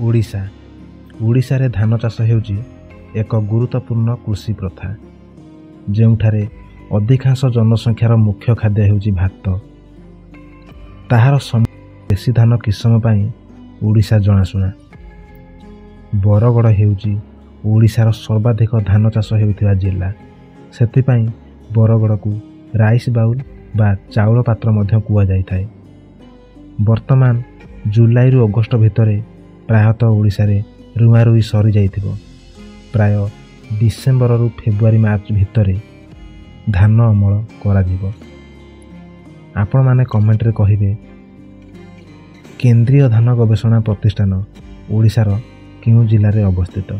ଓଡ଼ିଶା ଓଡ଼ିଶାରେ ଧାନ ଚାଷ ହେଉଛି ଏକ ଗୁରୁତ୍ୱପୂର୍ଣ୍ଣ କୃଷି ପ୍ରଥା, ଯେଉଁଠାରେ ଅଧିକାଂଶ ଜନସଂଖ୍ୟାର ମୁଖ୍ୟ ଖାଦ୍ୟ ହେଉଛି ଭାତ। ତାହାର ଦେଶୀ ଧାନ କିସମ ପାଇଁ ଓଡ଼ିଶା ଜଣାଶୁଣା। ବରଗଡ଼ ହେଉଛି ଓଡ଼ିଶାର ସର୍ବାଧିକ ଧାନ ଚାଷ ହେଉଥିବା ଜିଲ୍ଲା। ସେଥିପାଇଁ ବରଗଡ଼କୁ ରାଇସ୍ ବାଉଲ୍ ବା ଚାଉଳ ପାତ୍ର ମଧ୍ୟ କୁହାଯାଇଥାଏ। ବର୍ତ୍ତମାନ ଜୁଲାଇରୁ ଅଗଷ୍ଟ ଭିତରେ ପ୍ରାୟତଃ ଓଡ଼ିଶାରେ ରୁଆ ରୁଇ ସରିଯାଇଥିବ। ପ୍ରାୟ ଡିସେମ୍ବରରୁ ଫେବୃଆରୀ ମାର୍ଚ୍ଚ ଭିତରେ ଧାନ ଅମଳ କରାଯିବ। ଆପଣମାନେ କମେଣ୍ଟରେ କହିବେ, କେନ୍ଦ୍ରୀୟ ଧାନ ଗବେଷଣା ପ୍ରତିଷ୍ଠାନ ଓଡ଼ିଶାର କେଉଁ ଜିଲ୍ଲାରେ ଅବସ୍ଥିତ?